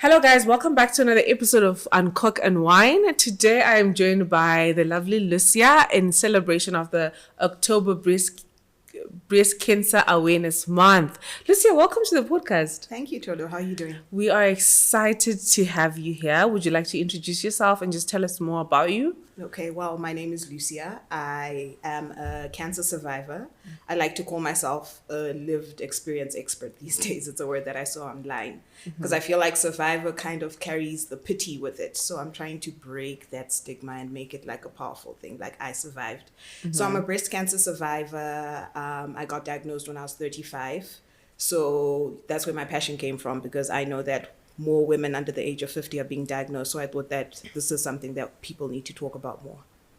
Hello guys, welcome back to another episode of Uncook and Wine. Today I am joined by the lovely Lucia in celebration of the October Breast Cancer Awareness Month. Lucia, welcome to the podcast. Thank you, Tolu. How are you doing? We are excited to have you here. Would you like to introduce yourself and just tell us more about you? Okay, well, my name is Lucia. I am a cancer survivor. I like to call myself a lived experience expert these days. It's a word that I saw online because I feel like survivor kind of carries the pity with it. So I'm trying to break that stigma and make it like a powerful thing, like I survived. So I'm a breast cancer survivor. I got diagnosed when I was 35. So that's where my passion came from, because I know that more women under the age of 50 are being diagnosed. So I thought that this is something that people need to talk about more.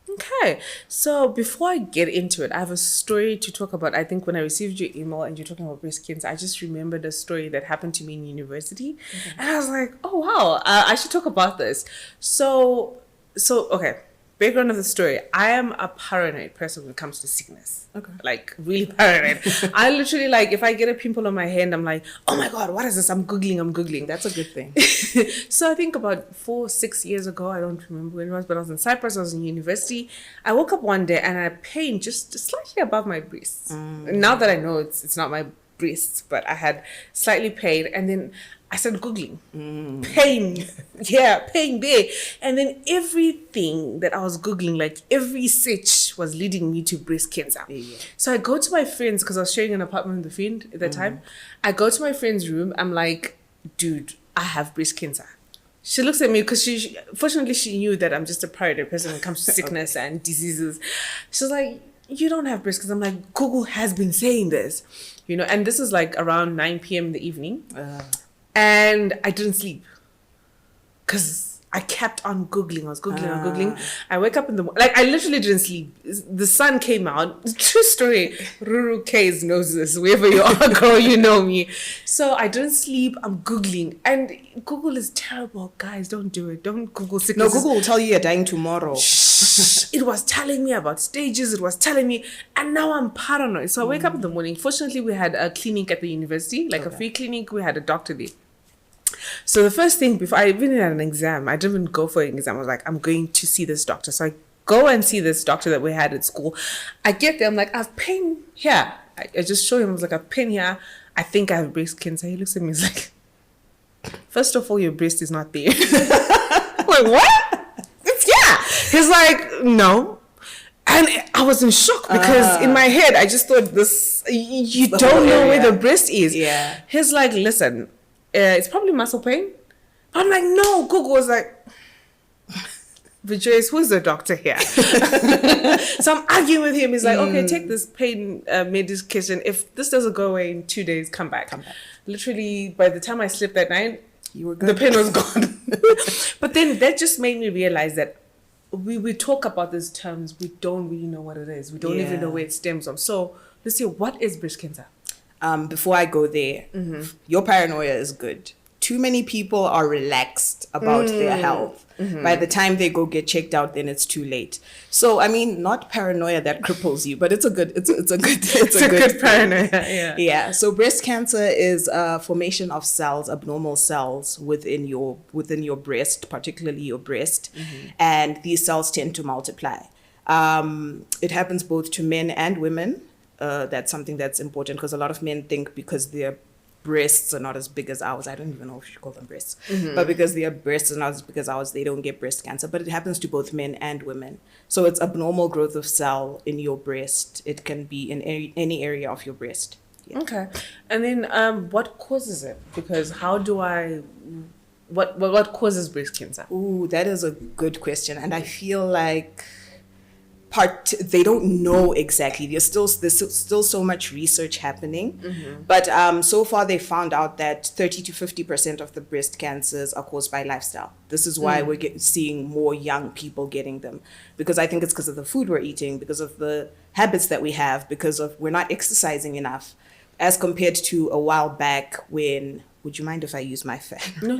Okay, so before I get into it, I have a story to talk about. I think when I received your email and you're talking about breast cancer, I just remembered a story that happened to me in university. And I was like, oh, wow, I should talk about this. So okay, background of the story. I am a paranoid person when it comes to sickness. Okay. Like, really paranoid. I literally, like, if I get a pimple on my hand, I'm like, oh my God, what is this? I'm Googling. That's a good thing. So I think about 4-6 years ago, I don't remember when it was, but I was in Cyprus, I was in university. I woke up one day and I had pain just slightly above my breasts. Now that I know it's not my breasts, but I had slightly pain, and then I started Googling. Pain. Yeah, pain there. And then everything that I was Googling, like every search was leading me to breast cancer. Yeah. So I go to my friends, because I was sharing an apartment with a friend at that time. I go to my friend's room. I'm like, dude, I have breast cancer. She looks at me because fortunately she knew that I'm just a paranoid person when it comes to sickness and diseases. She's like, you don't have breast cancer. I'm like, Google has been saying this, and this is like around 9 p.m. in the evening. And I didn't sleep because I kept on Googling. I was Googling. I wake up in the morning. Like, I literally didn't sleep. The sun came out. True story. Ruru K's knows this. Wherever you are, girl, you know me. So I didn't sleep. I'm Googling. And Google is terrible. Guys, don't do it. Don't Google sickness. No, Google will tell you you're dying tomorrow. It was telling me about stages. It was telling me. And now I'm paranoid. So I wake up in the morning. Fortunately, we had a clinic at the university, like a free clinic. We had a doctor there. So the first thing, before I even had an exam, I didn't even go for an exam. I was like, I'm going to see this doctor. So I go and see this doctor that we had at school. I get there. I'm like, I have pain here. I just show him. I was like, I have pain here. I think I have breast cancer. He looks at me. He's like, first of all, your breast is not there. I'm like, what? He's like, no. And I was in shock because in my head, I just thought you don't know where the breast is. Yeah. He's like, listen, it's probably muscle pain. I'm like, no. Google was like, Vijay, who's the doctor here? So I'm arguing with him. He's like, okay, take this pain medication. If this doesn't go away in 2 days, come back. Literally, by the time I slept that night, you were good. The pain was gone. But then that just made me realize that we talk about these terms, we don't really know what it is. We don't even know where it stems from. So let's see, what is breast cancer? Before I go there, your paranoia is good. Too many people are relaxed about their health. By the time they go get checked out, then it's too late. So, I mean, not paranoia that cripples you, but it's a good paranoia. Yeah. So breast cancer is a formation of cells, abnormal cells within your breast, particularly your breast, and these cells tend to multiply. It happens both to men and women. That's something that's important, because a lot of men think because their breasts are not as big as ours, I don't even know if you should call them breasts, but because their breasts are not as big as ours, they don't get breast cancer. But it happens to both men and women. So it's abnormal growth of cell in your breast. It can be in any area of your breast. Yeah. Okay. And then what causes it? Because what causes breast cancer? Ooh, that is a good question. And I feel like they don't know exactly. There's still so much research happening, but so far they found out that 30 to 50% of the breast cancers are caused by lifestyle. This is why we're seeing more young people getting them, because I think it's because of the food we're eating, because of the habits that we have, because of we're not exercising enough, as compared to a while back when. Would you mind if I use my fan? No.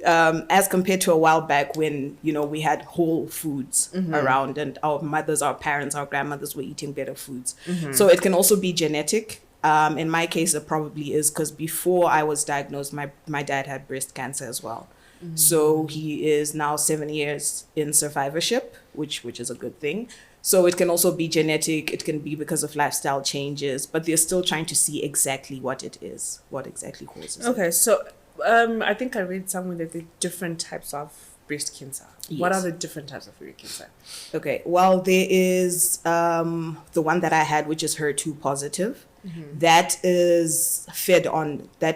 As compared to a while back when, we had whole foods around, and our mothers, our parents, our grandmothers were eating better foods. So it can also be genetic. In my case, it probably is because before I was diagnosed, my dad had breast cancer as well. So he is now 7 years in survivorship, which is a good thing. So it can also be genetic. It can be because of lifestyle changes, but they're still trying to see exactly what it is, what exactly causes it. Okay, so I think I read somewhere that there are different types of breast cancer. What are the different types of breast cancer? Okay, well, there is the one that I had, which is HER2 positive. That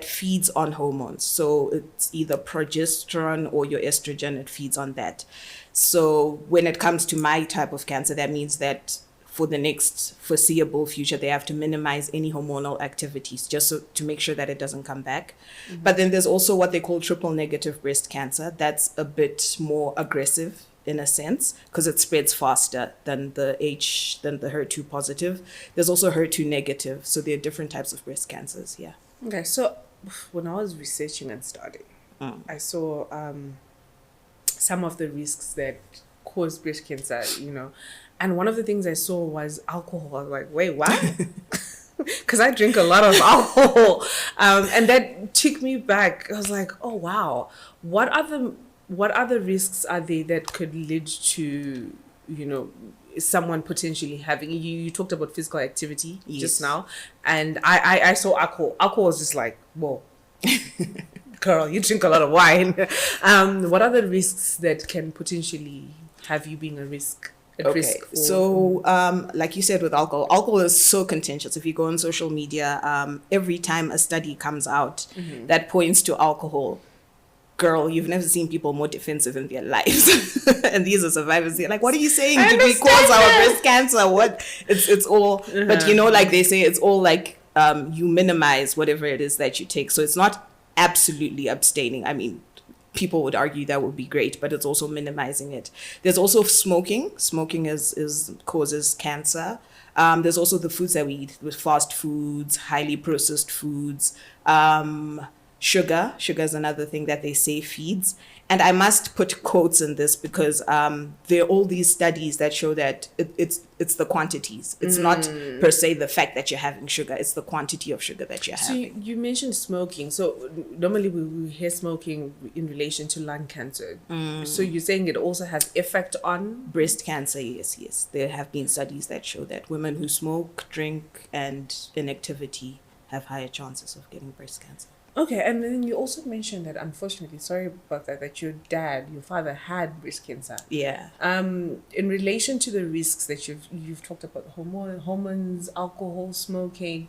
feeds on hormones. So it's either progesterone or your estrogen, it feeds on that. So when it comes to my type of cancer, that means that for the next foreseeable future, they have to minimize any hormonal activities just to make sure that it doesn't come back. But then there's also what they call triple negative breast cancer. That's a bit more aggressive in a sense because it spreads faster than the HER2 positive. There's also HER2 negative. So there are different types of breast cancers. Yeah. Okay. So when I was researching and studying, I saw some of the risks that cause breast cancer, and one of the things I saw was alcohol. I was like, wait, what? Because I drink a lot of alcohol. And that took me back. I was like, oh, wow. What other risks are there that could lead to, someone potentially having, you talked about physical activity just now, and I saw alcohol. Alcohol was just like, whoa, girl, you drink a lot of wine. What are the risks that can potentially have you being at risk? So like you said with alcohol is so contentious. If you go on social media, every time a study comes out that points to alcohol, girl, you've never seen people more defensive in their lives. And these are survivors. They're like, what are you saying? Did we cause our breast cancer? What? It's all, but like they say, it's all like you minimize whatever it is that you take. So it's not absolutely abstaining. I mean, people would argue that would be great, but it's also minimizing it. There's also smoking. Smoking causes cancer. There's also the foods that we eat with fast foods, highly processed foods. Sugar is another thing that they say feeds. And I must put quotes in this because there are all these studies that show that it's the quantities. It's not per se the fact that you're having sugar. It's the quantity of sugar that you're having. So you mentioned smoking. So normally we hear smoking in relation to lung cancer. So you're saying it also has effect on? Breast cancer, yes. There have been studies that show that women who smoke, drink, and inactivity have higher chances of getting breast cancer. Okay, and then you also mentioned that, unfortunately, sorry about that your father had breast cancer. Yeah. In relation to the risks that you've talked about, hormones, alcohol, smoking,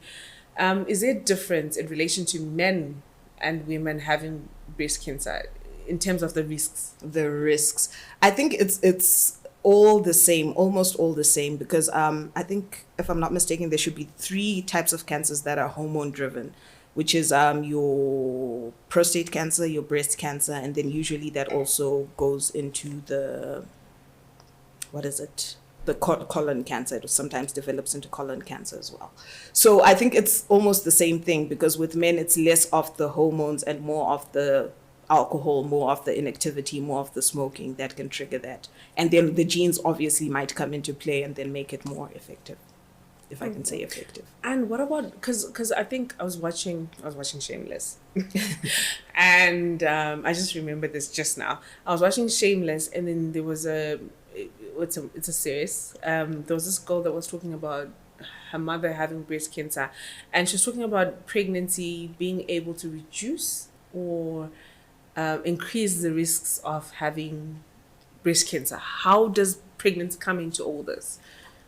is there a difference in relation to men and women having breast cancer in terms of the risks? The risks. I think it's all the same, almost all the same, because I think, if I'm not mistaken, there should be 3 types of cancers that are hormone driven, which is your prostate cancer, your breast cancer, and then usually that also goes into the colon cancer. It sometimes develops into colon cancer as well. So I think it's almost the same thing, because with men it's less of the hormones and more of the alcohol, more of the inactivity, more of the smoking that can trigger that. And then the genes obviously might come into play and then make it more effective. If I can say effective. And what about, because I think I was watching Shameless, and I just remembered this just now. I was watching Shameless, and then there was it's a series. There was this girl that was talking about her mother having breast cancer, and she was talking about pregnancy being able to reduce or increase the risks of having breast cancer. How does pregnancy come into all this?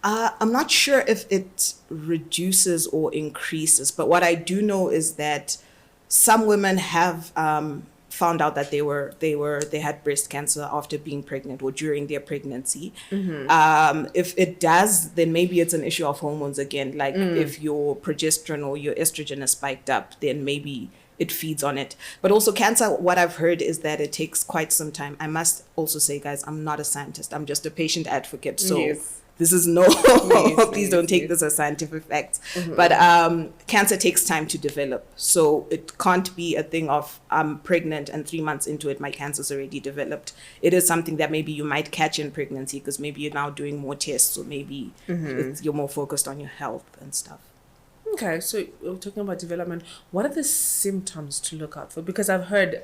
I'm not sure if it reduces or increases, but what I do know is that some women have found out that they had breast cancer after being pregnant or during their pregnancy. If it does, then maybe it's an issue of hormones again. Like if your progesterone or your estrogen is spiked up, then maybe it feeds on it. But also cancer, what I've heard is that it takes quite some time. I must also say, guys, I'm not a scientist. I'm just a patient advocate. So yes. This is please don't take this as scientific facts. But cancer takes time to develop. So it can't be a thing of I'm pregnant and 3 months into it, my cancer's already developed. It is something that maybe you might catch in pregnancy because maybe you're now doing more tests, or maybe you're more focused on your health and stuff. Okay, so we're talking about development. What are the symptoms to look out for? Because I've heard,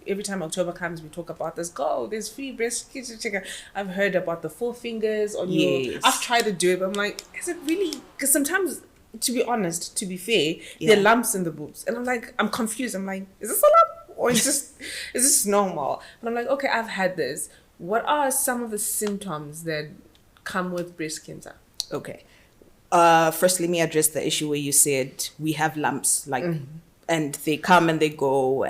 every time October comes, we talk about this. Go, there's free breast cancer checker. I've heard about the 4 fingers on your. Yes. I've tried to do it, but I'm like, is it really? Because sometimes, to be honest, to be fair, Yeah. there are lumps in the boobs, and I'm confused. I'm like, is this a lump or is this normal? And I'm like, okay, I've had this. What are some of the symptoms that come with breast cancer? Okay. First, let me address the issue where you said we have lumps, like, and they come and they go,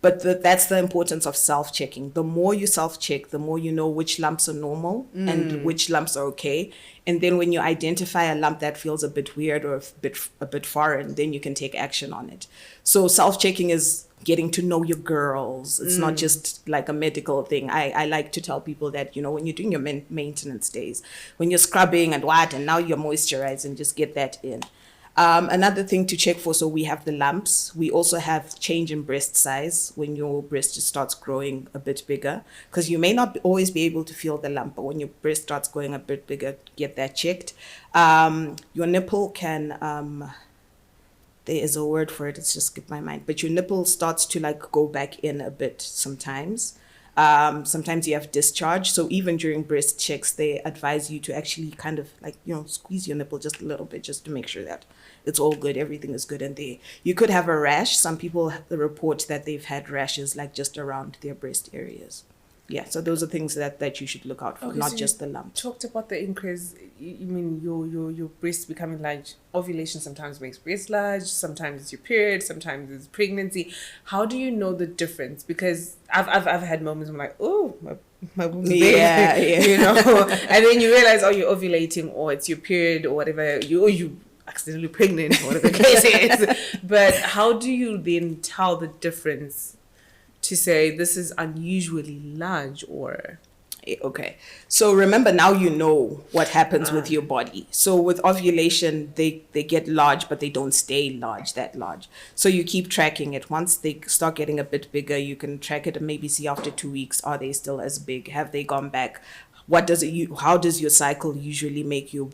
but that's the importance of self-checking. The more you self-check, the more you know which lumps are normal and which lumps are okay. And then when you identify a lump that feels a bit weird or a bit foreign, then you can take action on it. So self-checking is getting to know your girls. It's not just like a medical thing. I like to tell people that, when you're doing your maintenance days, when you're scrubbing and now you're moisturizing, just get that in. Another thing to check for, so we have the lumps. We also have change in breast size when your breast just starts growing a bit bigger, because you may not always be able to feel the lump, but when your breast starts growing a bit bigger, get that checked. Your nipple can, there is a word for it, it's just skipped my mind, but your nipple starts to go back in a bit sometimes. Sometimes you have discharge. So even during breast checks, they advise you to actually kind of squeeze your nipple just a little bit, just to make sure that it's all good, everything is good in there. You could have a rash. Some people report that they've had rashes just around their breast areas. Yeah, so those are things that you should look out for, Okay, not so just the lump. Talked about the increase. You mean your breasts becoming large? Ovulation sometimes makes breasts large. Sometimes it's your period. Sometimes it's pregnancy. How do you know the difference? Because I've had moments where I'm like, oh, my boob's big. Yeah. And then you realize, oh, you're ovulating, or it's your period, or whatever. You accidentally pregnant, or whatever the case is. But how do you then tell the difference to say this is unusually large? Or okay, so remember, now you know what happens with your body. So with ovulation, they get large, but they don't stay that large. So you keep tracking it. Once they start getting a bit bigger, you can track it and maybe see after 2 weeks, are they still as big? Have they gone back? How does your cycle usually make your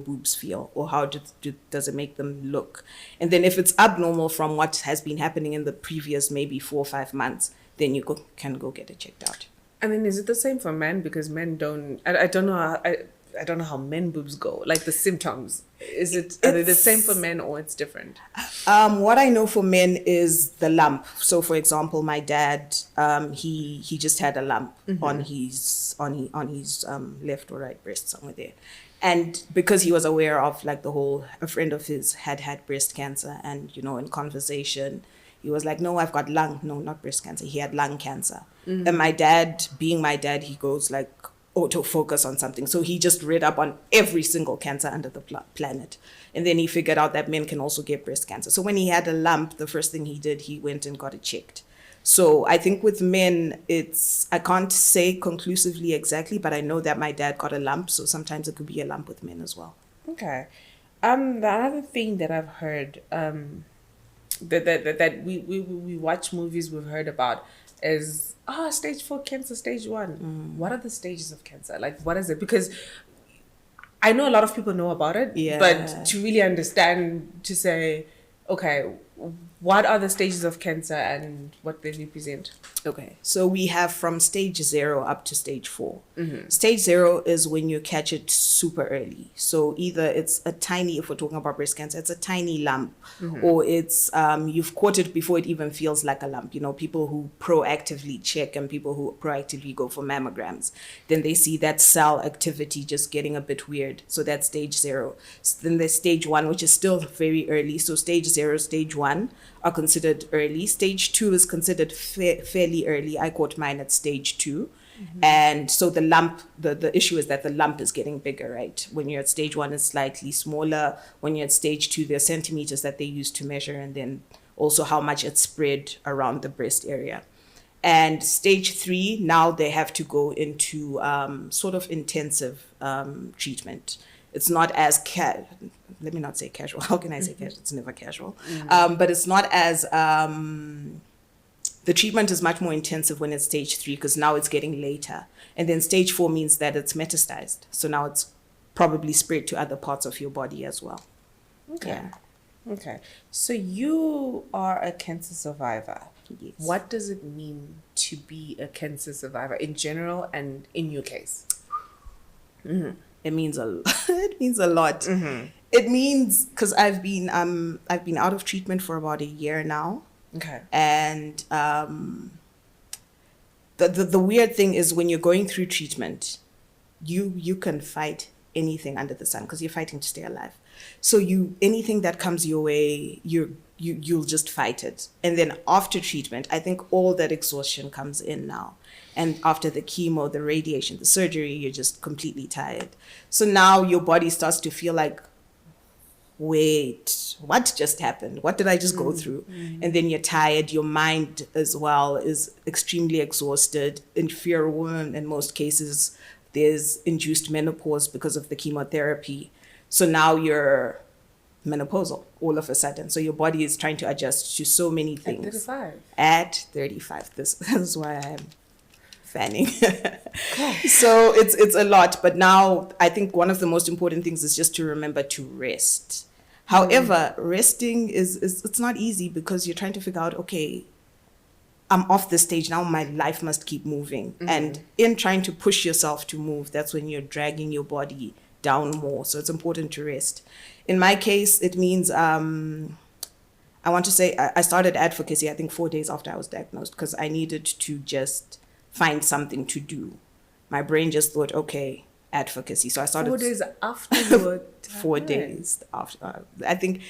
boobs feel, or how does it make them look? And then if it's abnormal from what has been happening in the previous maybe 4 or 5 months, then you can go get it checked out. And then is it the same for men? Because men don't. I don't know. I don't know how men boobs go. Like the symptoms. Are they the same for men, or it's different? What I know for men is the lump. So, for example, my dad, he just had a lump on his left or right breast, somewhere there. And because he was aware of a friend of his had breast cancer, and in conversation, he was like, no, I've got not breast cancer. He had lung cancer. And my dad, being my dad, he goes auto focus on something. So he just read up on every single cancer under the planet. And then he figured out that men can also get breast cancer. So when he had a lump, the first thing he did, he went and got it checked. So I think with men, I can't say conclusively exactly, but I know that my dad got a lump. So sometimes it could be a lump with men as well. Okay. The other thing that I've heard, that we watch movies, we've heard about, is stage 4 cancer, stage 1. What are the stages of cancer? What is it? Because I know a lot of people know about it, but to really understand, to say, okay, what are the stages of cancer and what they represent? Okay, so we have from stage 0 up to stage 4. Stage 0 is when you catch it super early. So either it's a tiny, if we're talking about breast cancer, it's a tiny lump, or it's you've caught it before it even feels like a lump. People who proactively check and people who proactively go for mammograms, then they see that cell activity just getting a bit weird. So that's stage 0. Then there's stage 1, which is still very early. So stage 0, stage 1 are considered early. Stage 2 is considered fairly early. I caught mine at stage 2. And so the lump, the issue is that the lump is getting bigger, right? When you're at stage 1, it's slightly smaller. When you're at stage 2, there are centimeters that they use to measure, and then also how much it's spread around the breast area. And stage 3, now they have to go into sort of intensive treatment. It's not as let me not say casual. How can I say casual? It's never casual. But it's not as the treatment is much more intensive when it's stage 3, because now it's getting later. And then stage 4 means that it's metastasized. So now it's probably spread to other parts of your body as well. Okay. Yeah. Okay. So you are a cancer survivor. Yes. What does it mean to be a cancer survivor in general and in your case? It means it means a lot. It means because I've been out of treatment for about a year now, Okay. and the weird thing is when you're going through treatment, you can fight anything under the sun because you're fighting to stay alive. So anything that comes your way, you'll just fight it. And then after treatment, I think all that exhaustion comes in now. And after the chemo, the radiation, the surgery, you're just completely tired. So now your body starts to feel like, wait, what just happened? What did I just go through? And then you're tired. Your mind as well is extremely exhausted. In most cases, there's induced menopause because of the chemotherapy. So now you're menopausal all of a sudden. So your body is trying to adjust to so many things. At 35. At 35. This is why I'm fanning. So it's a lot. But now I think one of the most important things is just to remember to rest. However, resting it's not easy because you're trying to figure out, okay, I'm off the stage now, my life must keep moving. And in trying to push yourself to move, that's when you're dragging your body down more. So it's important to rest. In my case, it means I want to say I started advocacy, I think 4 days after I was diagnosed, because I needed to just find something to do. My brain just thought, okay, advocacy. So I started 4 days after you were 4 days after. I think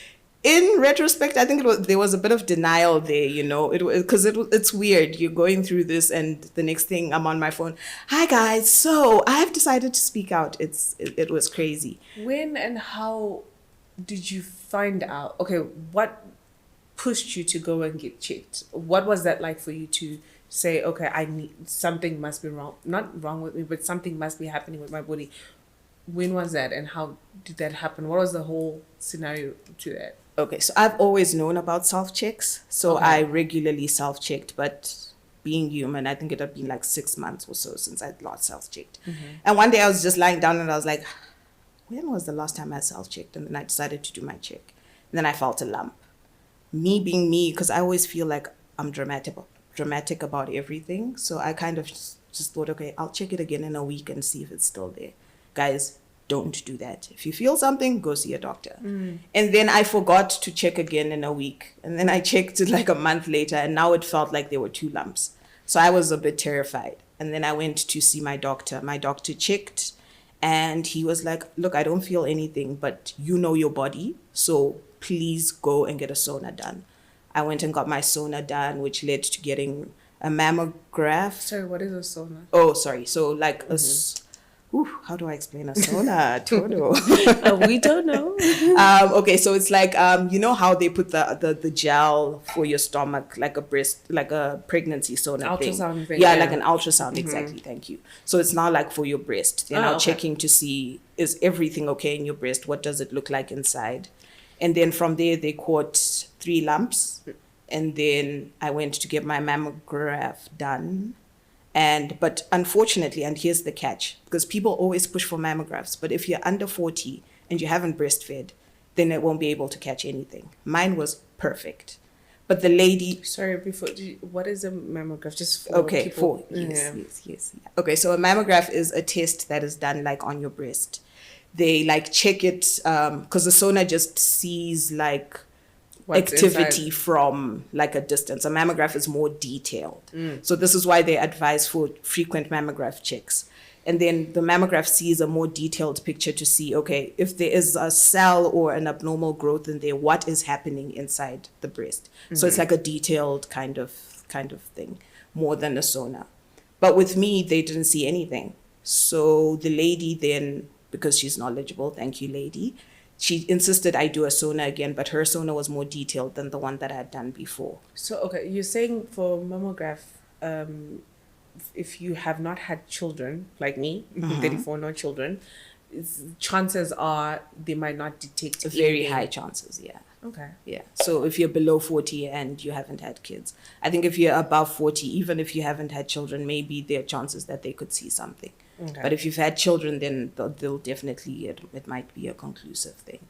in retrospect, I think there was a bit of denial there, because it's weird. You're going through this, and the next thing I'm on my phone. Hi guys, so I've decided to speak out. It was crazy. When and how did you find out? Okay, what pushed you to go and get checked? What was that like for you to say, okay, something must be wrong, not wrong with me, but something must be happening with my body? When was that, and how did that happen? What was the whole scenario to that? Okay, so I've always known about self-checks. So Okay. I regularly self-checked, but being human, I think it had been like 6 months or so since I'd last self-checked. And one day I was just lying down and I was like, when was the last time I self-checked? And then I decided to do my check. And then I felt a lump. Me being me, because I always feel like I'm dramatic about everything. So I kind of just thought, okay, I'll check it again in a week and see if it's still there. Guys, don't do that. If you feel something, go see a doctor. And then I forgot to check again in a week. And then I checked it like a month later, and now it felt like there were 2 lumps. So I was a bit terrified. And then I went to see my doctor. My doctor checked, and he was like, look, I don't feel anything, but you know your body, so please go and get a sauna done. I went and got my sauna done, which led to getting a mammograph. Sorry, what is a sauna? Oh, sorry. So like how do I explain a sauna? Toto. We don't know. Okay, so it's like you know how they put the gel for your stomach, like a pregnancy sauna Ultrasound thing, Yeah, yeah. like an ultrasound. Exactly. Thank you. So it's now like for your breast. They're now okay. checking to see, is everything okay in your breast? What does it look like inside? And then from there they caught 3 lumps, and then I went to get my mammograph done. But unfortunately, and here's the catch, because people always push for mammographs, but if you're under 40 and you haven't breastfed, then it won't be able to catch anything. Mine was perfect. But the lady... Sorry, what is a mammograph? Just for Okay, people. yes. Yeah. Okay, so a mammograph is a test that is done like on your breast. They like check it, because the sauna just sees like What's activity inside. from like a distance. A mammograph is more detailed. So this is why they advise for frequent mammograph checks. And then the mammograph sees a more detailed picture to see, okay, if there is a cell or an abnormal growth in there, what is happening inside the breast. So it's like a detailed kind of thing, more than a sauna. But with me, they didn't see anything. So the lady then, because she's knowledgeable, thank you, lady, she insisted I do a sauna again, but her sauna was more detailed than the one that I had done before. So, okay, you're saying for mammograph, if you have not had children, like me, 34, no children, chances are they might not detect Very anything. high chances, yeah. Okay. Yeah. So if you're below 40 and you haven't had kids, I think if you're above 40, even if you haven't had children, maybe there are chances that they could see something. Okay. But if you've had children, then they'll definitely, it might be a conclusive thing.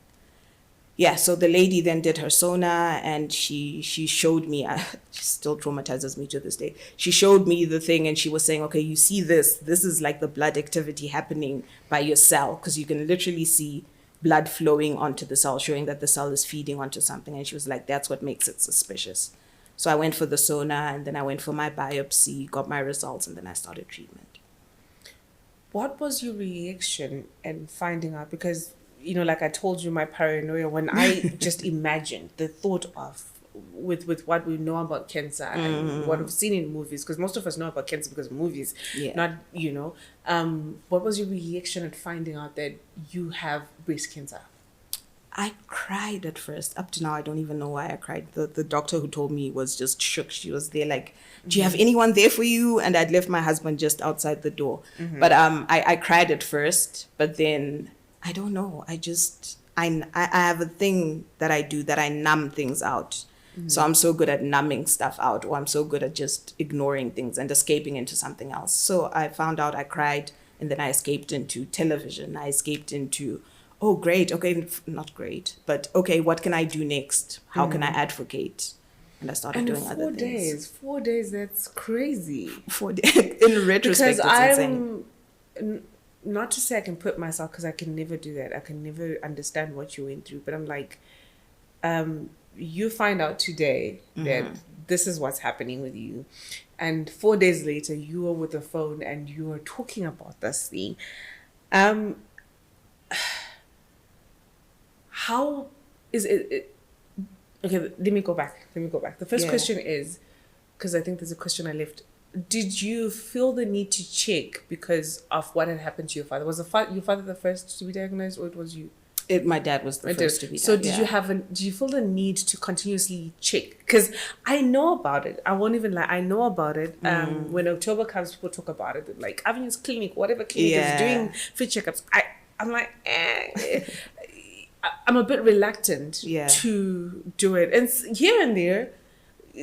yeah, so the lady then did her sonar, and she showed me, she still traumatizes me to this day. She showed me the thing, and she was saying, okay, you see this is like the blood activity happening by your cell, because you can literally see blood flowing onto the cell, showing that the cell is feeding onto something. And she was like, that's what makes it suspicious. So I went for the sonar, and then I went for my biopsy, got my results, and then I started treatment. What was your reaction in finding out? Because, you know, like I told you, my paranoia, when I just imagined the thought of, with what we know about cancer and what we've seen in movies, because most of us know about cancer because of movies, not, you know, what was your reaction at finding out that you have breast cancer? I cried at first. Up to now, I don't even know why I cried. The doctor who told me was just shook. She was there like, do you have anyone there for you? And I'd left my husband just outside the door. But I cried at first, but then I don't know. I have a thing that I do that I numb things out. So I'm so good at numbing stuff out, or I'm so good at just ignoring things and escaping into something else. So I found out, I cried, and then I escaped into television. I escaped into, oh, great. Okay, not great, but okay, what can I do next? How can I advocate? And I started doing other things. 4 days, that's crazy. 4 days. In retrospect, it's insane. Not to say I can put myself, because I can never do that. I can never understand what you went through. But I'm like, you find out today that this is what's happening with you. And 4 days later, you are with the phone and you are talking about this thing. How is it? Okay, let me go back. The first question is, because I think there's a question I left. Did you feel the need to check because of what had happened to your father? Was your father the first to be diagnosed, or it was you? My dad was the first to be diagnosed. So did you feel the need to continuously check? Because I know about it. I won't even lie. I know about it. When October comes, people talk about it. Like Avenue's clinic, whatever clinic is doing free checkups. I'm like, I'm a bit reluctant to do it. And here and there,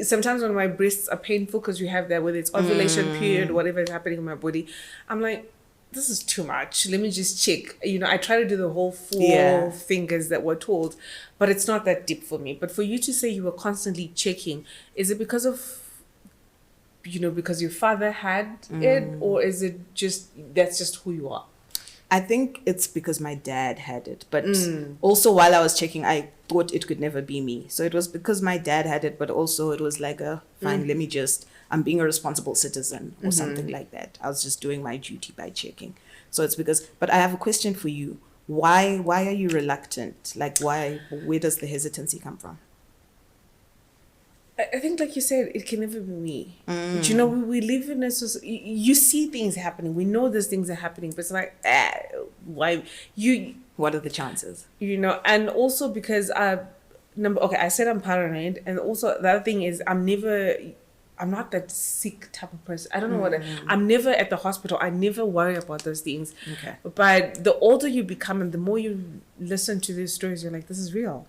sometimes when my breasts are painful because you have that, whether it's ovulation period, whatever is happening in my body, I'm like, this is too much. Let me just check. You know, I try to do the whole 4 fingers that we're told, but it's not that deep for me. But for you to say you were constantly checking, is it because of, you know, because your father had it, or is it just, that's just who you are? I think it's because my dad had it, but also while I was checking, I thought it could never be me. So it was because my dad had it, but also it was like fine, let me just, I'm being a responsible citizen or something like that. I was just doing my duty by checking. So it's because, but I have a question for you. Why are you reluctant? Like where does the hesitancy come from? I think, like you said, it can never be me. But, you know, we live in a society, you see things happening. We know these things are happening, but it's like, why? What are the chances? You know, and also because, I said I'm paranoid. And also the other thing is I'm not that sick type of person. I don't know I'm never at the hospital. I never worry about those things. Okay. But the older you become and the more you listen to these stories, you're like, this is real.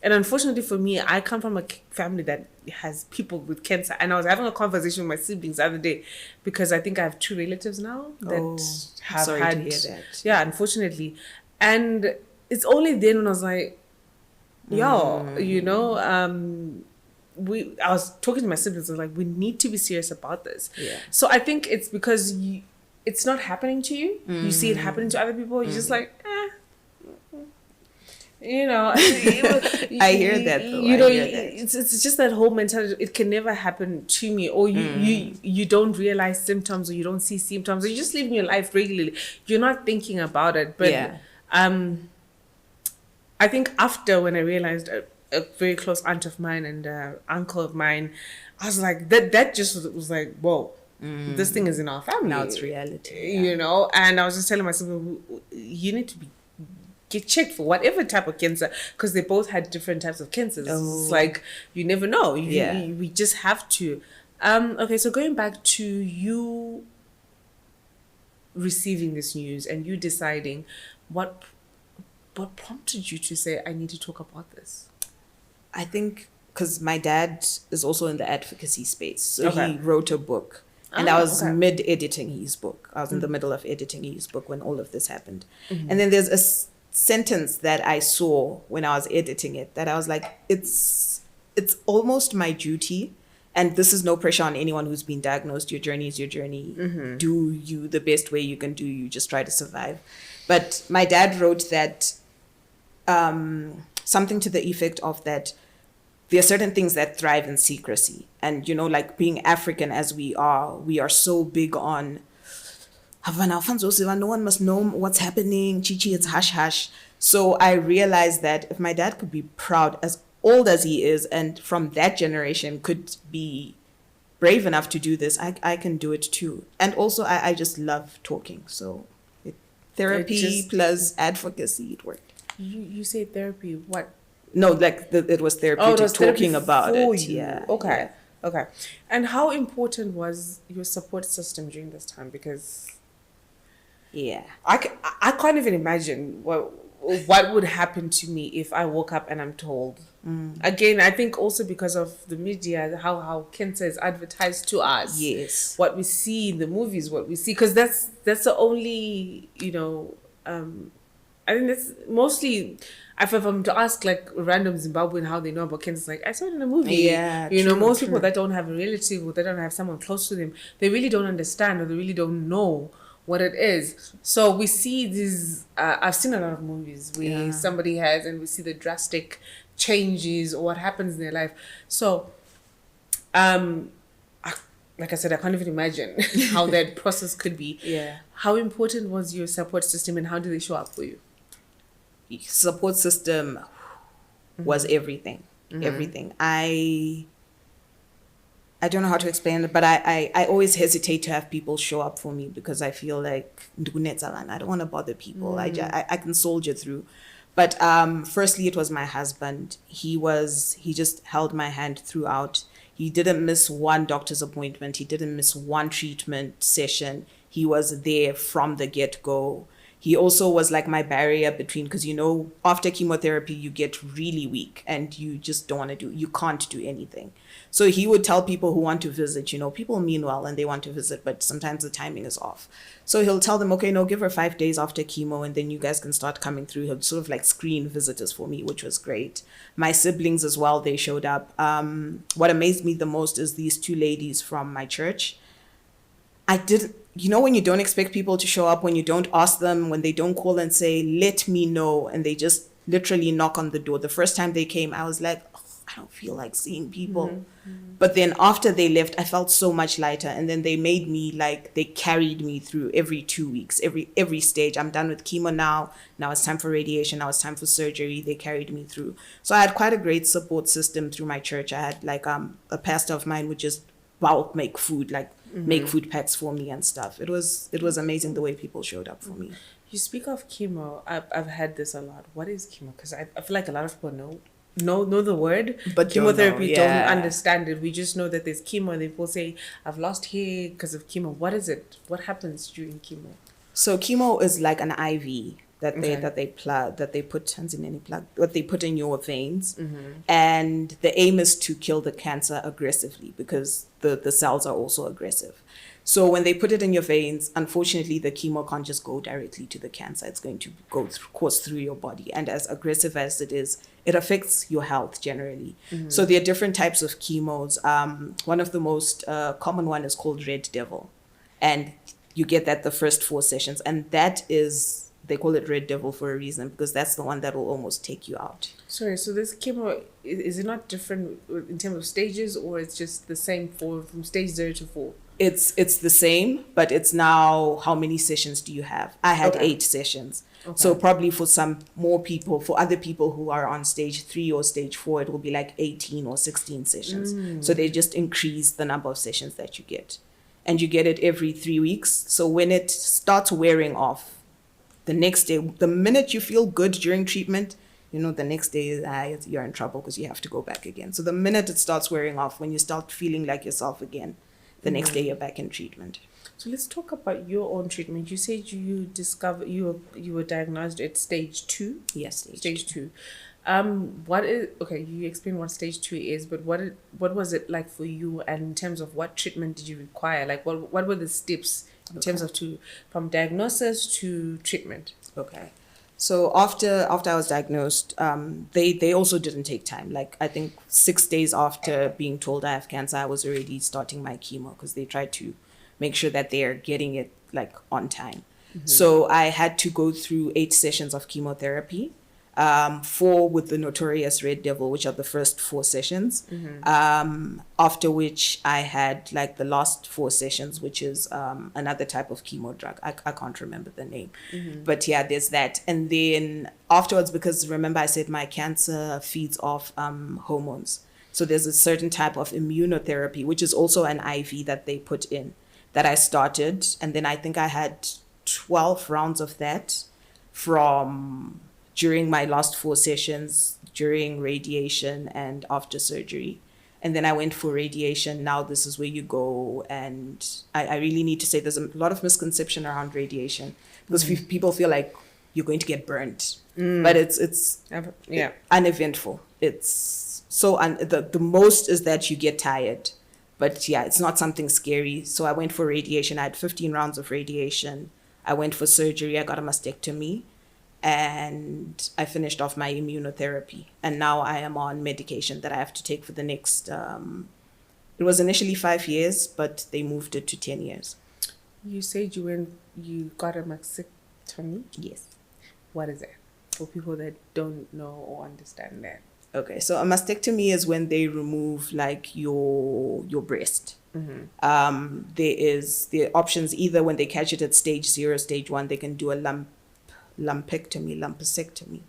And unfortunately for me, I come from a family that has people with cancer. And I was having a conversation with my siblings the other day because I think I have 2 relatives now that have had. To hear that. Yeah, unfortunately. And it's only then when I was like, yo, you know, I was talking to my siblings. I was like, we need to be serious about this. Yeah. So I think it's because it's not happening to you. You see it happening to other people. You're just like, you know. I hear that though. You know, it's just that whole mentality. It can never happen to me, or you don't realize symptoms, or you don't see symptoms, or you just live your life regularly. You're not thinking about it. But I think after when I realized a very close aunt of mine and uncle of mine, I was like, that just was like, whoa, this thing is in our family. Now it's reality. You know, and I was just telling myself, you need to get checked for whatever type of cancer, because they both had different types of cancers. It's like, you never know. We just have to. Okay, so going back to you receiving this news and you deciding, what prompted you to say, I need to talk about this? I think because my dad is also in the advocacy space. So he wrote a book. And I was mid-editing his book. I was in the middle of editing his book when all of this happened. And then there's sentence that I saw when I was editing it, that I was like, it's almost my duty. And this is no pressure on anyone who's been diagnosed. Your journey is your journey. Do you the best way you can do. You just try to survive. But my dad wrote that something to the effect of that there are certain things that thrive in secrecy. And, you know, like being African as we are so big on no one must know what's happening. Chichi, it's hush hush. So I realized that if my dad could be proud, as old as he is, and from that generation could be brave enough to do this, I can do it too. And also, I just love talking. So therapy plus advocacy, it worked. You say therapy, what? No, like it was therapeutic, it was talking therapy about for it. you. Yeah. Okay. Okay. And how important was your support system during this time? Because Yeah. I can't even imagine what would happen to me if I woke up and I'm told. Again, I think also because of the media, how cancer is advertised to us. Yes. What we see in the movies, what we see, because that's the only, you know, I think that's mostly, if I'm to ask like random Zimbabwean how they know about cancer, it's like, I saw it in a movie. Yeah, you know, true, most true. people that don't have a relative or they don't have someone close to them, they really don't understand or they really don't know what it is. So we see these, I've seen a lot of movies where somebody has, and we see the drastic changes or what happens in their life. So, like I said, I can't even imagine how that process could be. Yeah. How important was your support system and how did they show up for you? Support system was everything. Everything. I don't know how to explain it, but I always hesitate to have people show up for me because I feel like I don't want to bother people. I can soldier through. But firstly, it was my husband. He just held my hand throughout. He didn't miss one doctor's appointment. He didn't miss one treatment session. He was there from the get-go. He also was like my barrier between, because, you know, after chemotherapy, you get really weak and you just don't want to you can't do anything. So he would tell people who want to visit, you know, people mean well and they want to visit, but sometimes the timing is off. So he'll tell them, okay, no, give her 5 days after chemo and then you guys can start coming through. He'll sort of like screen visitors for me, which was great. My siblings as well, they showed up. What amazed me the most is these 2 ladies from my church. You know, when you don't expect people to show up, when you don't ask them, when they don't call and say, let me know, and they just literally knock on the door. The first time they came, I was like, oh, I don't feel like seeing people. But then after they left, I felt so much lighter. And then they made me like, they carried me through every 2 weeks, every stage. I'm done with chemo now. Now it's time for radiation. Now it's time for surgery. They carried me through. So I had quite a great support system through my church. I had like a pastor of mine would just bulk make food, like make food packs for me and stuff. It was amazing the way people showed up for me. You speak of chemo. I've had this a lot. What is chemo? Because I feel like a lot of people know the word, But chemotherapy don't know, yeah. don't understand it. We just know that there's chemo and they will say, I've lost hair because of chemo. What is it? What happens during chemo? So chemo is like an IV that they put in your veins, and the aim is to kill the cancer aggressively because the cells are also aggressive. So when they put it in your veins, unfortunately, the chemo can't just go directly to the cancer. It's going to course through your body, and as aggressive as it is, it affects your health generally. So there are different types of chemos. One of the most common one is called Red Devil, and you get that the first 4 sessions, and that is, they call it Red Devil for a reason, because that's the one that will almost take you out. Sorry, so this chemo, is it not different in terms of stages, or it's just the same from stage 0 to 4? It's the same, but it's now how many sessions do you have? I had 8 sessions. Okay. So probably for some more people, for other people who are on stage 3 or stage 4, it will be like 18 or 16 sessions. So they just increase the number of sessions that you get. And you get it every 3 weeks. So when it starts wearing off, the next day, the minute you feel good during treatment, you know, the next day you're in trouble because you have to go back again. So the minute it starts wearing off, when you start feeling like yourself again, the next day you're back in treatment. So let's talk about your own treatment. You said you discovered you were diagnosed at stage 2. Yes, stage 2. What is, okay, you explained what stage 2 is, but what was it like for you, and in terms of what treatment did you require? Like what were the steps in terms of from diagnosis to treatment? Okay. So after I was diagnosed, they also didn't take time. Like I think 6 days after being told I have cancer, I was already starting my chemo because they tried to make sure that they are getting it like on time. So I had to go through 8 sessions of chemotherapy, 4 with the notorious Red Devil, which are the first 4 sessions. After which I had like the last 4 sessions, which is another type of chemo drug. I can't remember the name. But yeah, there's that. And then afterwards, because remember I said my cancer feeds off hormones. So there's a certain type of immunotherapy, which is also an IV that they put in, that I started. And then I think I had 12 rounds of that from during my last 4 sessions, during radiation and after surgery. And then I went for radiation. Now this is where you go. And I really need to say there's a lot of misconception around radiation because people feel like you're going to get burnt. But it's uneventful. It's so, the most is that you get tired. But yeah, it's not something scary. So I went for radiation. I had 15 rounds of radiation. I went for surgery. I got a mastectomy. And I finished off my immunotherapy. And now I am on medication that I have to take for the next, it was initially 5 years, but they moved it to 10 years. You said you got a mastectomy? Yes. What is it? For people that don't know or understand that. Okay, so a mastectomy is when they remove like your breast. There is the options either when they catch it at stage 0, stage 1, they can do a lumpectomy.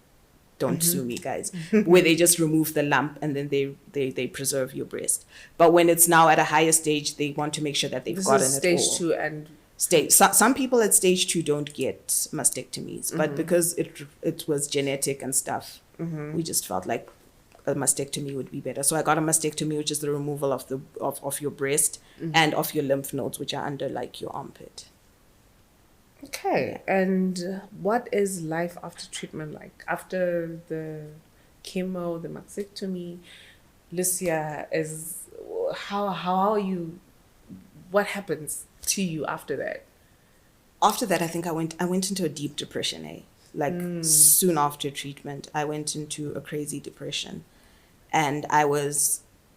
Don't sue me, guys. Where they just remove the lump and then they preserve your breast. But when it's now at a higher stage, they want to make sure that they've gotten it all. Stage 2 and some people at stage 2 don't get mastectomies, but because it was genetic and stuff, we just felt like a mastectomy would be better. So I got a mastectomy, which is the removal of your breast and of your lymph nodes, which are under like your armpit. Okay, and what is life after treatment like? After the chemo, the mastectomy, Lucia, how are you? What happens to you after that? After that, I think I went into a deep depression. Soon after treatment, I went into a crazy depression, and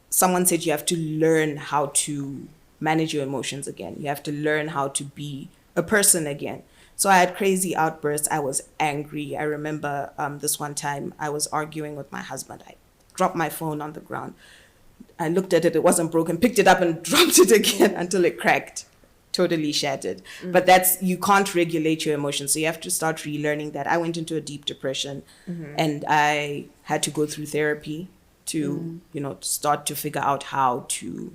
someone said you have to learn how to manage your emotions again. You have to learn how to be a person again. So I had crazy outbursts. I was angry. I remember this one time I was arguing with my husband. I dropped my phone on the ground. I looked at it. It wasn't broken. Picked it up and dropped it again until it cracked. Totally shattered. But you can't regulate your emotions. So you have to start relearning that. I went into a deep depression and I had to go through therapy to, start to figure out how to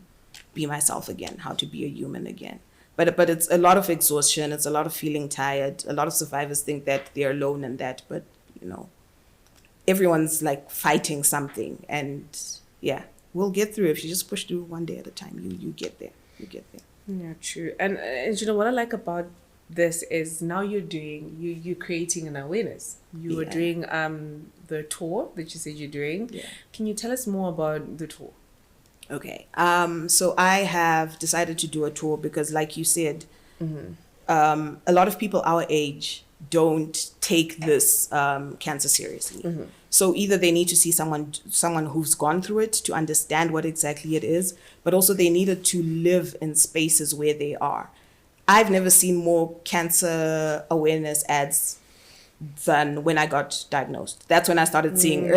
be myself again, how to be a human again. But it's a lot of exhaustion. It's a lot of feeling tired. A lot of survivors think that they're alone in that, but everyone's like fighting something. And yeah, we'll get through. If you just push through one day at a time, you get there. You get there. Yeah, true. And what I like about this is now you're creating an awareness. You were doing the tour that you said you're doing. Yeah. Can you tell us more about the tour? Okay. So I have decided to do a tour because, like you said, a lot of people our age don't take this cancer seriously. So either they need to see someone who's gone through it to understand what exactly it is, but also they needed to live in spaces where they are. I've never seen more cancer awareness ads than when I got diagnosed. That's when I started seeing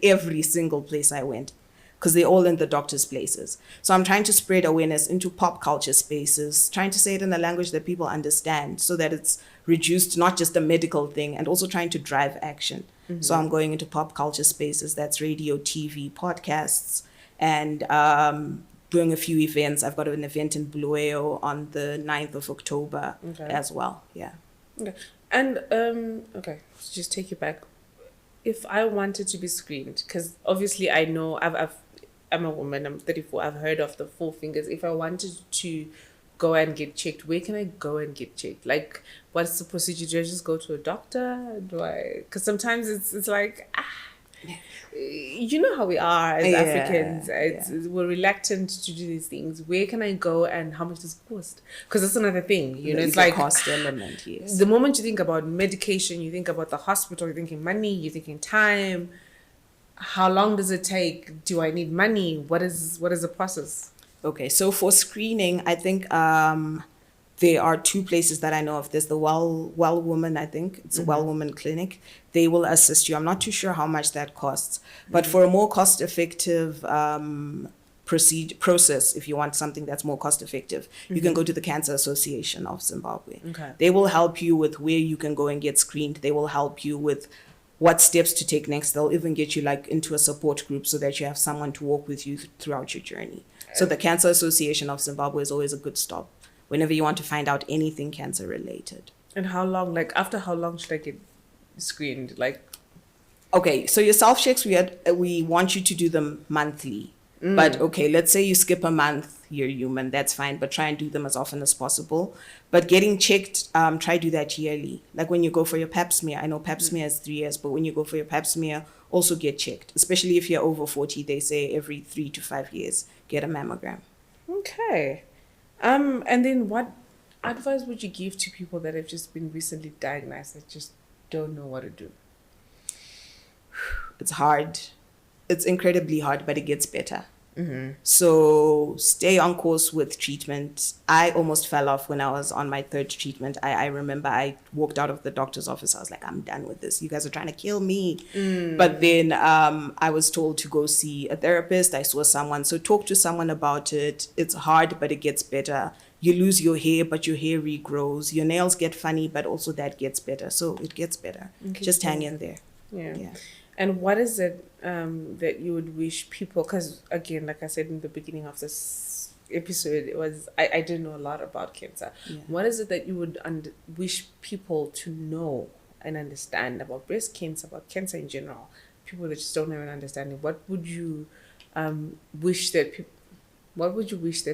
every single place I went, because they're all in the doctor's places. So I'm trying to spread awareness into pop culture spaces, trying to say it in a language that people understand so that it's reduced to not just a medical thing, and also trying to drive action. So I'm going into pop culture spaces, that's radio, TV, podcasts, and doing a few events. I've got an event in Bulawayo on the 9th of October as well. Yeah. Okay. And, just take you back. If I wanted to be screened, because obviously I know I'm a woman, I'm 34, I've heard of the 4 fingers. If I wanted to go and get checked, where can I go and get checked? Like, what's the procedure? Do I just go to a doctor? Because sometimes it's like, You know how we are as Yeah, Africans. We're reluctant to do these things. Where can I go and how much does it cost? Because that's another thing. You know, it's the like cost element. Yes. the moment you think about medication, you think about the hospital, you're thinking money, you're thinking time. How long does it take? Do I need money? What is the process? Okay, so for screening, I think there are two places that I know of. There's the Well Woman, I think. It's a Well Woman clinic. They will assist you. I'm not too sure how much that costs. But for a more cost-effective process, if you want something that's more cost-effective, you can go to the Cancer Association of Zimbabwe. Okay. They will help you with where you can go and get screened. They will help you with what steps to take next. They'll even get you like into a support group so that you have someone to walk with you throughout your journey. So the Cancer Association of Zimbabwe is always a good stop whenever you want to find out anything cancer related. And how long, like after how long should I get screened? Like, okay, so your self checks, we want you to do them monthly. But okay, let's say you skip a month, you're human, that's fine, but try and do them as often as possible. But getting checked, try do that yearly. Like when you go for your pap smear, I know pap smear is 3 years, but when you go for your pap smear, also get checked. Especially if you're over 40, they say every 3 to 5 years, get a mammogram. okay. And then what advice would you give to people that have just been recently diagnosed that just don't know what to do? It's hard. It's incredibly hard, but it gets better. So stay on course with treatment. I almost fell off when I was on my 3rd treatment. I remember I walked out of the doctor's office. I was like, I'm done with this. You guys are trying to kill me. But then I was told to go see a therapist. I saw someone. So talk to someone about it. It's hard, but it gets better. You lose your hair, but your hair regrows. Your nails get funny, but also that gets better. So it gets better. Okay, Just hang cool. in there. Yeah. And what is it that you would wish people, because again, like I said in the beginning of this episode, it was I didn't know a lot about cancer. What is it that you would wish people to know and understand about breast cancer, about cancer in general? People that just don't have an understanding. What would you wish that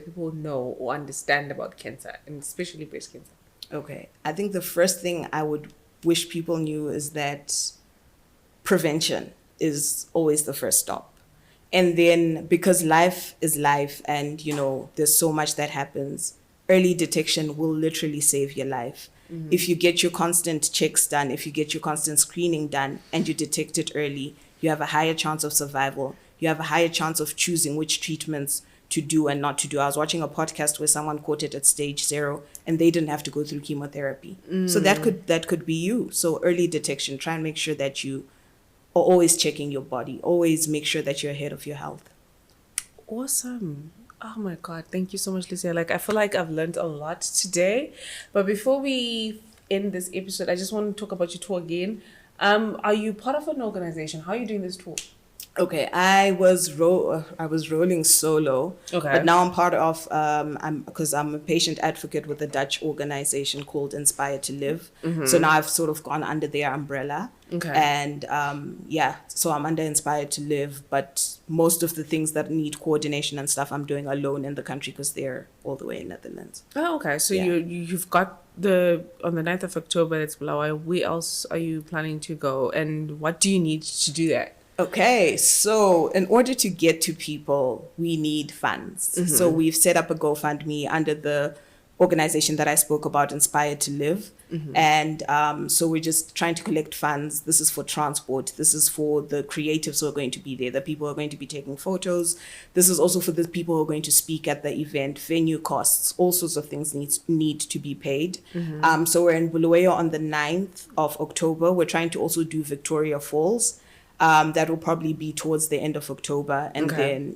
people know or understand about cancer, and especially breast cancer? Okay. I think the first thing I would wish people knew is that prevention is always the first stop. And then because life is life and, you know, there's so much that happens, early detection will literally save your life. If you get your constant checks done, if you get your constant screening done and you detect it early, you have a higher chance of survival. You have a higher chance of choosing which treatments to do and not to do. I was watching a podcast where someone caught it at stage 0 and they didn't have to go through chemotherapy. So that could be you. So early detection, try and make sure that you are always checking your body. Always make sure that you're ahead of your health. Awesome. Oh my God. Thank you so much, Lucia. Like, I feel like I've learned a lot today. But before we end this episode, I just want to talk about your tour again. Are you part of an organization? How are you doing this tour? Okay, I was rolling solo, Okay. but now I'm part of because I'm a patient advocate with a Dutch organization called Inspire to Live. So now I've sort of gone under their umbrella. Okay. And so I'm under Inspire to Live, but most of the things that need coordination and stuff I'm doing alone in the country because they're all the way in Netherlands. Oh, okay. So Yeah. you've got on the 9th of October, it's Bulawayo. Where else are you planning to go? And what do you need to do that? Okay, so in order to get to people, we need funds. So we've set up a GoFundMe under the organization that I spoke about, Inspire to Live. And so we're just trying to collect funds. This is for transport. This is for the creatives who are going to be there, the people who are going to be taking photos. This is also for the people who are going to speak at the event, venue costs, all sorts of things need to be paid. So we're in Bulawayo on the 9th of October. We're trying to also do Victoria Falls. That will probably be towards the end of October. And then,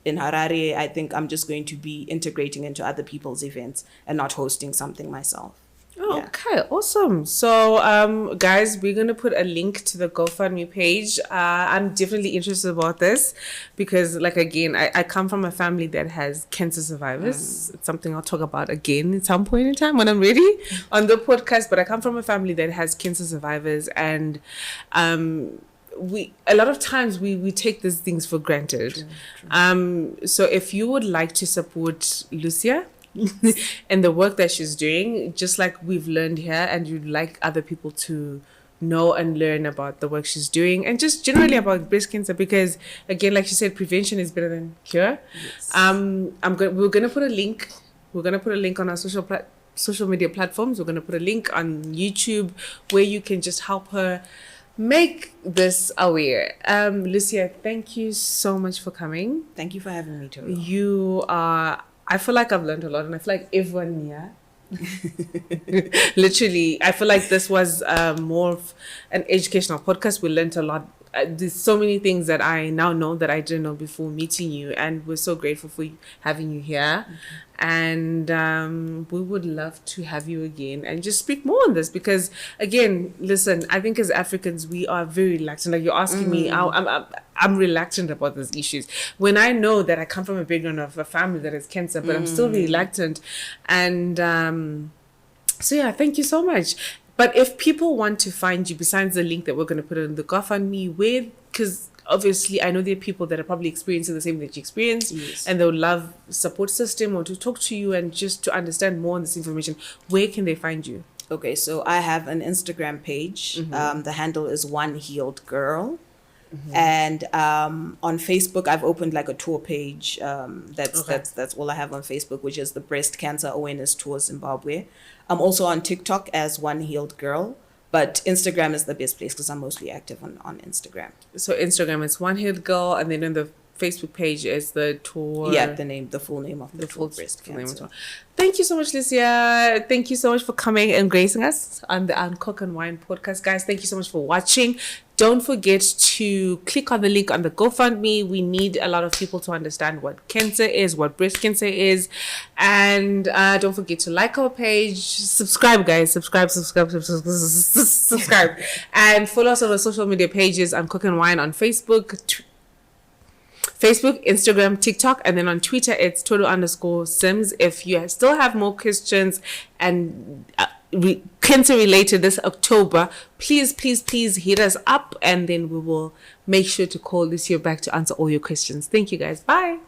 in Harare, I think I'm just going to be integrating into other people's events and not hosting something myself. Oh, okay, awesome. So, guys, we're going to put a link to the GoFundMe page. I'm definitely interested about this because, like, again, I come from a family that has cancer survivors. It's something I'll talk about again at some point in time when I'm ready on the podcast. But I come from a family that has cancer survivors, and a lot of times we take these things for granted. True. So if you would like to support Lucia and the work that she's doing, just like we've learned here, and you'd like other people to know and learn about the work she's doing and just generally about breast cancer, because again, like she said, prevention is better than cure. Yes. We're gonna put a link. We're gonna put a link on our social media platforms. We're gonna put a link on YouTube where you can just help her make this aware. Lucia, thank you so much for coming. Thank you for having me, Toro. I feel like I've learned a lot, and I feel like everyone here literally, I feel like this was more of an educational podcast. We learned a lot. There's so many things that I now know that I didn't know before meeting you, and we're so grateful for having you here. And we would love to have you again and just speak more on this, because again, listen, I think as Africans we are very reluctant. Like you're asking me, I'm reluctant about these issues when I know that I come from a background of a family that has cancer, but I'm still reluctant. And so yeah, thank you so much. But if people want to find you, besides the link that we're going to put in the GoFundMe, where, because obviously I know there are people that are probably experiencing the same that you experienced, yes, and they would love support system or to talk to you and just to understand more on this information. Where can they find you? Okay, so I have an Instagram page. The handle is One Healed Girl. And on Facebook, I've opened like a tour page. That's all I have on Facebook, which is the Breast Cancer Awareness Tour Zimbabwe. I'm also on TikTok as One Healed Girl, but Instagram is the best place because I'm mostly active on Instagram. So Instagram is One Healed Girl, and then on the Facebook page is the tour. Yeah, the full name of the tour, Breast Cancer. Thank you so much, Lucia. Thank you so much for coming and gracing us on the Cook and Wine podcast, guys. Thank you so much for watching. Don't forget to click on the link on the GoFundMe. We need a lot of people to understand what cancer is, what breast cancer is. And don't forget to like our page. Subscribe, guys. Subscribe. And follow us on our social media pages. I'm Cook and Wine on Facebook, Instagram, TikTok, and then on Twitter, it's Toto_Sims. If you still have more questions and cancer related this October, please hit us up, and then we will make sure to call Lucia back to answer all your questions. Thank you, guys. Bye.